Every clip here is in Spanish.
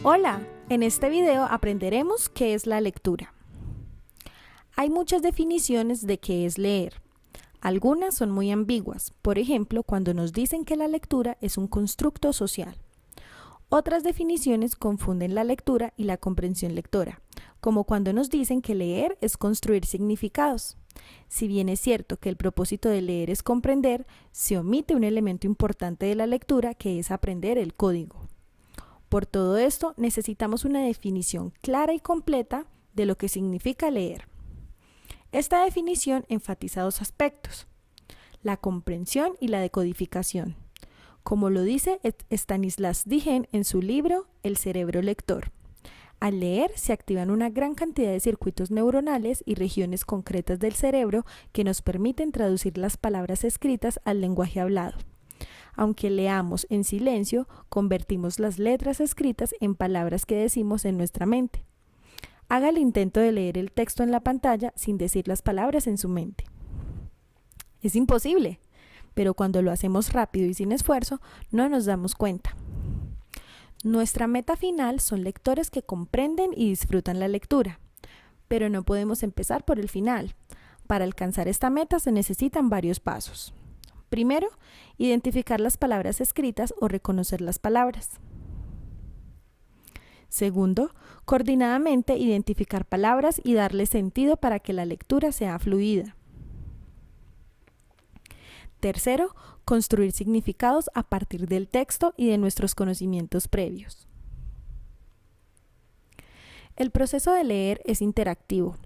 Hola, en este video aprenderemos qué es la lectura. Hay muchas definiciones de qué es leer. Algunas son muy ambiguas, por ejemplo, cuando nos dicen que la lectura es un constructo social. Otras definiciones confunden la lectura y la comprensión lectora, como cuando nos dicen que leer es construir significados. Si bien es cierto que el propósito de leer es comprender, se omite un elemento importante de la lectura que es aprender el código. Por todo esto, necesitamos una definición clara y completa de lo que significa leer. Esta definición enfatiza dos aspectos: la comprensión y la decodificación, como lo dice Stanislas Dehaene en su libro El cerebro lector. Al leer se activan una gran cantidad de circuitos neuronales y regiones concretas del cerebro que nos permiten traducir las palabras escritas al lenguaje hablado. Aunque leamos en silencio, convertimos las letras escritas en palabras que decimos en nuestra mente. Haga el intento de leer el texto en la pantalla sin decir las palabras en su mente. Es imposible, pero cuando lo hacemos rápido y sin esfuerzo, no nos damos cuenta. Nuestra meta final son lectores que comprenden y disfrutan la lectura, pero no podemos empezar por el final. Para alcanzar esta meta se necesitan varios pasos. Primero, identificar las palabras escritas o reconocer las palabras. Segundo, coordinadamente identificar palabras y darle sentido para que la lectura sea fluida. Tercero, construir significados a partir del texto y de nuestros conocimientos previos. El proceso de leer es interactivo.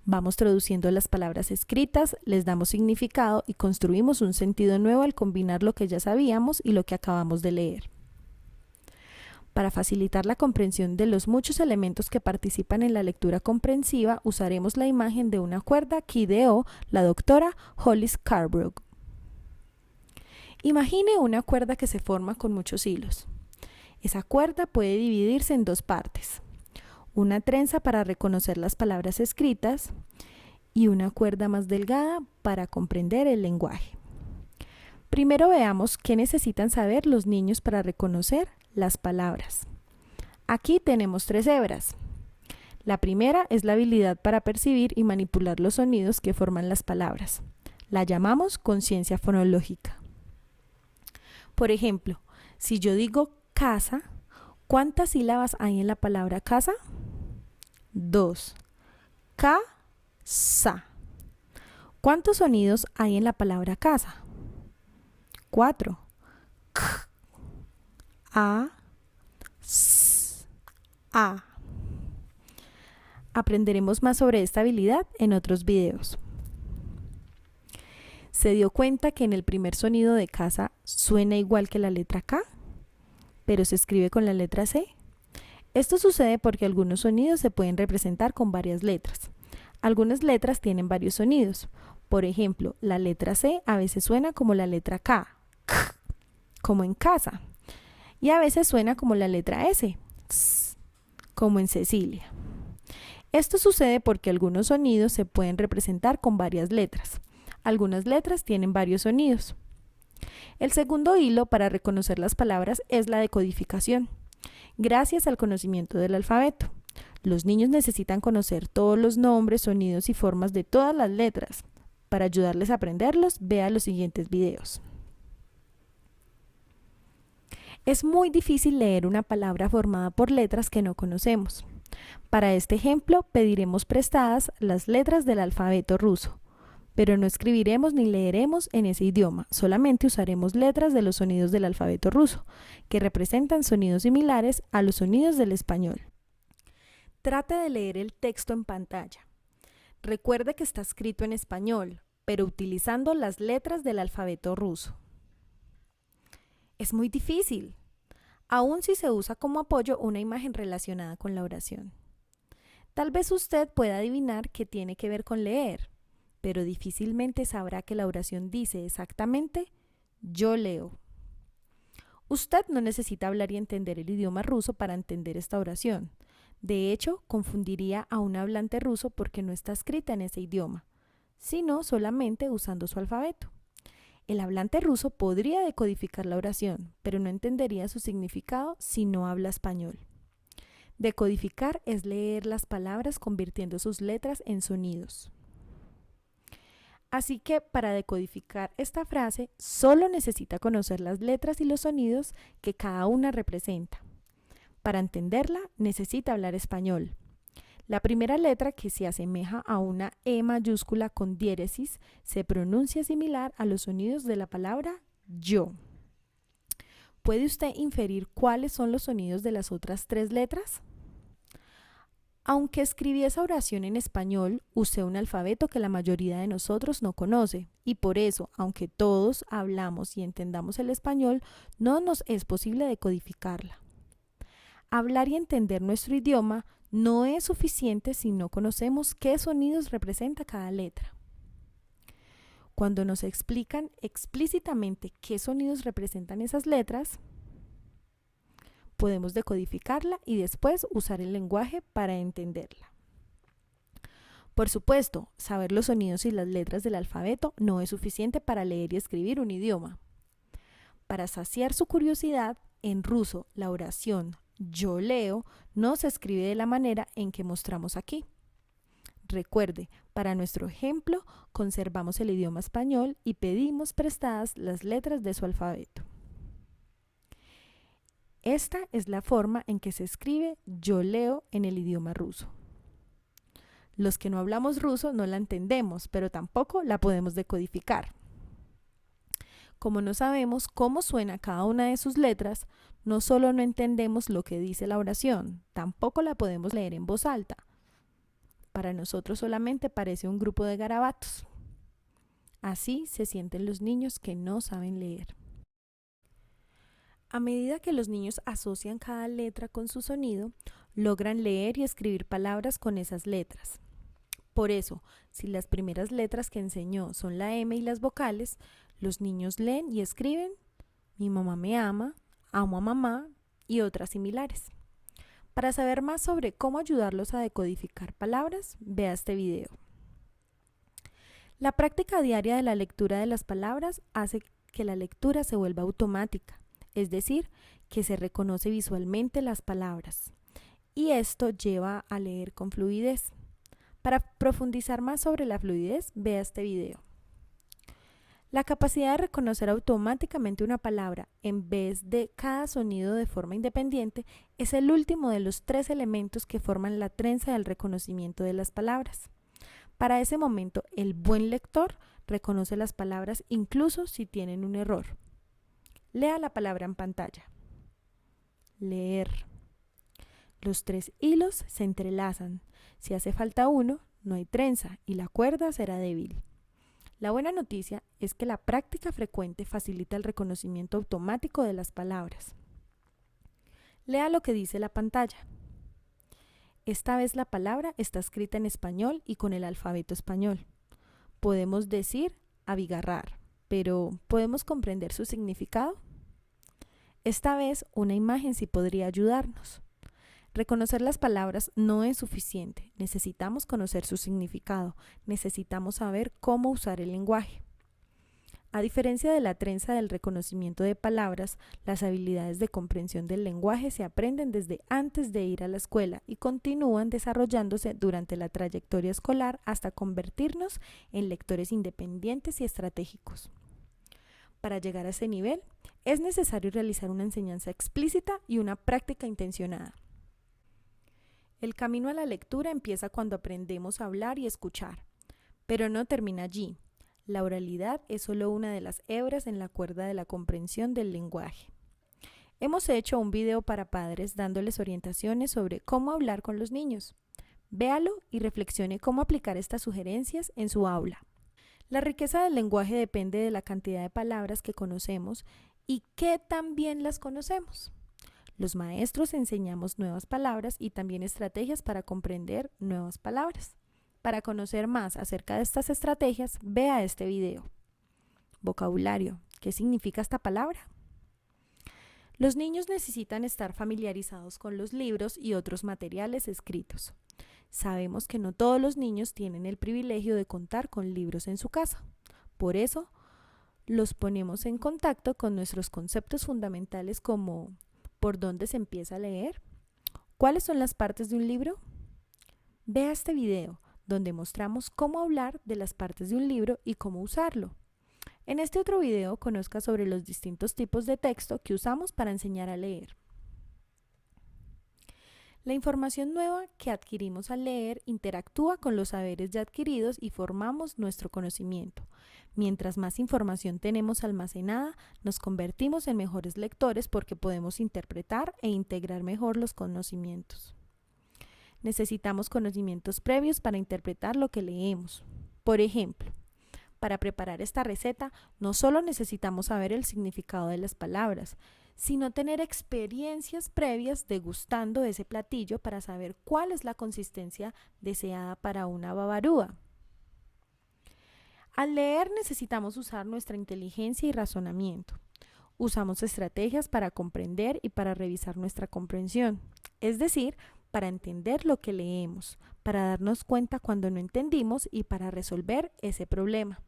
Vamos traduciendo las palabras escritas, les damos significado y construimos un sentido nuevo al combinar lo que ya sabíamos y lo que acabamos de leer. Para facilitar la comprensión de los muchos elementos que participan en la lectura comprensiva, usaremos la imagen de una cuerda que ideó la doctora Hollis Carbrook. Imagine una cuerda que se forma con muchos hilos. Esa cuerda puede dividirse en dos partes: una trenza para reconocer las palabras escritas y una cuerda más delgada para comprender el lenguaje. Primero veamos qué necesitan saber los niños para reconocer las palabras. Aquí tenemos 3 hebras. La primera es la habilidad para percibir y manipular los sonidos que forman las palabras. La llamamos conciencia fonológica. Por ejemplo, si yo digo casa, ¿cuántas sílabas hay en la palabra casa? 2. Casa. ¿Cuántos sonidos hay en la palabra casa? 4. K, A, S, A. Aprenderemos más sobre esta habilidad en otros videos. ¿Se dio cuenta que en el primer sonido de casa suena igual que la letra K, pero se escribe con la letra C? Esto sucede porque algunos sonidos se pueden representar con varias letras. Algunas letras tienen varios sonidos. Por ejemplo, la letra C a veces suena como la letra K, como en casa, y a veces suena como la letra S, como en Cecilia. Esto sucede porque algunos sonidos se pueden representar con varias letras. Algunas letras tienen varios sonidos. El segundo hilo para reconocer las palabras es la decodificación. Gracias al conocimiento del alfabeto, los niños necesitan conocer todos los nombres, sonidos y formas de todas las letras. Para ayudarles a aprenderlos, vea los siguientes videos. Es muy difícil leer una palabra formada por letras que no conocemos. Para este ejemplo, pediremos prestadas las letras del alfabeto ruso, pero no escribiremos ni leeremos en ese idioma, solamente usaremos letras de los sonidos del alfabeto ruso, que representan sonidos similares a los sonidos del español. Trate de leer el texto en pantalla. Recuerde que está escrito en español, pero utilizando las letras del alfabeto ruso. Es muy difícil, aun si se usa como apoyo una imagen relacionada con la oración. Tal vez usted pueda adivinar qué tiene que ver con leer, pero difícilmente sabrá que la oración dice exactamente yo leo. Usted no necesita hablar y entender el idioma ruso para entender esta oración. De hecho, confundiría a un hablante ruso porque no está escrita en ese idioma, sino solamente usando su alfabeto. El hablante ruso podría decodificar la oración, pero no entendería su significado si no habla español. Decodificar es leer las palabras convirtiendo sus letras en sonidos. Así que para decodificar esta frase, solo necesita conocer las letras y los sonidos que cada una representa. Para entenderla, necesita hablar español. La primera letra, que se asemeja a una E mayúscula con diéresis, se pronuncia similar a los sonidos de la palabra yo. ¿Puede usted inferir cuáles son los sonidos de las otras 3 letras? Aunque escribí esa oración en español, usé un alfabeto que la mayoría de nosotros no conoce, y por eso, aunque todos hablamos y entendamos el español, no nos es posible decodificarla. Hablar y entender nuestro idioma no es suficiente si no conocemos qué sonidos representa cada letra. Cuando nos explican explícitamente qué sonidos representan esas letras, podemos decodificarla y después usar el lenguaje para entenderla. Por supuesto, saber los sonidos y las letras del alfabeto no es suficiente para leer y escribir un idioma. Para saciar su curiosidad, en ruso la oración yo leo no se escribe de la manera en que mostramos aquí. Recuerde, para nuestro ejemplo, conservamos el idioma español y pedimos prestadas las letras de su alfabeto. Esta es la forma en que se escribe yo leo en el idioma ruso. Los que no hablamos ruso no la entendemos, pero tampoco la podemos decodificar. Como no sabemos cómo suena cada una de sus letras, no solo no entendemos lo que dice la oración, tampoco la podemos leer en voz alta. Para nosotros solamente parece un grupo de garabatos. Así se sienten los niños que no saben leer. A medida que los niños asocian cada letra con su sonido, logran leer y escribir palabras con esas letras. Por eso, si las primeras letras que enseñó son la M y las vocales, los niños leen y escriben mi mamá me ama, amo a mamá y otras similares. Para saber más sobre cómo ayudarlos a decodificar palabras, vea este video. La práctica diaria de la lectura de las palabras hace que la lectura se vuelva automática, es decir, que se reconoce visualmente las palabras. Y esto lleva a leer con fluidez. Para profundizar más sobre la fluidez, vea este video. La capacidad de reconocer automáticamente una palabra en vez de cada sonido de forma independiente es el último de los 3 elementos que forman la trenza del reconocimiento de las palabras. Para ese momento, el buen lector reconoce las palabras incluso si tienen un error. Lea la palabra en pantalla. Leer. Los 3 hilos se entrelazan. Si hace falta uno, no hay trenza y la cuerda será débil. La buena noticia es que la práctica frecuente facilita el reconocimiento automático de las palabras. Lea lo que dice la pantalla. Esta vez la palabra está escrita en español y con el alfabeto español. Podemos decir abigarrar, pero ¿podemos comprender su significado? Esta vez una imagen sí podría ayudarnos. Reconocer las palabras no es suficiente, necesitamos conocer su significado, necesitamos saber cómo usar el lenguaje. A diferencia de la trenza del reconocimiento de palabras, las habilidades de comprensión del lenguaje se aprenden desde antes de ir a la escuela y continúan desarrollándose durante la trayectoria escolar hasta convertirnos en lectores independientes y estratégicos. Para llegar a ese nivel, es necesario realizar una enseñanza explícita y una práctica intencionada. El camino a la lectura empieza cuando aprendemos a hablar y escuchar, pero no termina allí. La oralidad es solo una de las hebras en la cuerda de la comprensión del lenguaje. Hemos hecho un video para padres dándoles orientaciones sobre cómo hablar con los niños. Véalo y reflexione cómo aplicar estas sugerencias en su aula. La riqueza del lenguaje depende de la cantidad de palabras que conocemos y qué tan bien las conocemos. Los maestros enseñamos nuevas palabras y también estrategias para comprender nuevas palabras. Para conocer más acerca de estas estrategias, vea este video. Vocabulario. ¿Qué significa esta palabra? Los niños necesitan estar familiarizados con los libros y otros materiales escritos. Sabemos que no todos los niños tienen el privilegio de contar con libros en su casa. Por eso, los ponemos en contacto con nuestros conceptos fundamentales como ¿por dónde se empieza a leer? ¿Cuáles son las partes de un libro? Vea este video, donde mostramos cómo hablar de las partes de un libro y cómo usarlo. En este otro video conozca sobre los distintos tipos de texto que usamos para enseñar a leer. La información nueva que adquirimos al leer interactúa con los saberes ya adquiridos y formamos nuestro conocimiento. Mientras más información tenemos almacenada, nos convertimos en mejores lectores porque podemos interpretar e integrar mejor los conocimientos. Necesitamos conocimientos previos para interpretar lo que leemos. Por ejemplo, para preparar esta receta, no solo necesitamos saber el significado de las palabras, sino tener experiencias previas degustando ese platillo para saber cuál es la consistencia deseada para una babarúa. Al leer necesitamos usar nuestra inteligencia y razonamiento. Usamos estrategias para comprender y para revisar nuestra comprensión, es decir, para entender lo que leemos, para darnos cuenta cuando no entendimos y para resolver ese problema.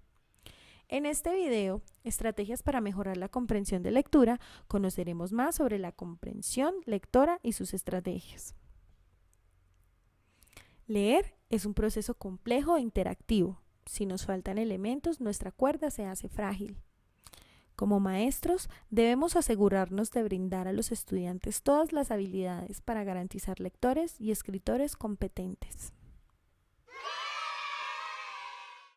En este video, Estrategias para mejorar la comprensión de lectura, conoceremos más sobre la comprensión lectora y sus estrategias. Leer es un proceso complejo e interactivo. Si nos faltan elementos, nuestra cuerda se hace frágil. Como maestros, debemos asegurarnos de brindar a los estudiantes todas las habilidades para garantizar lectores y escritores competentes.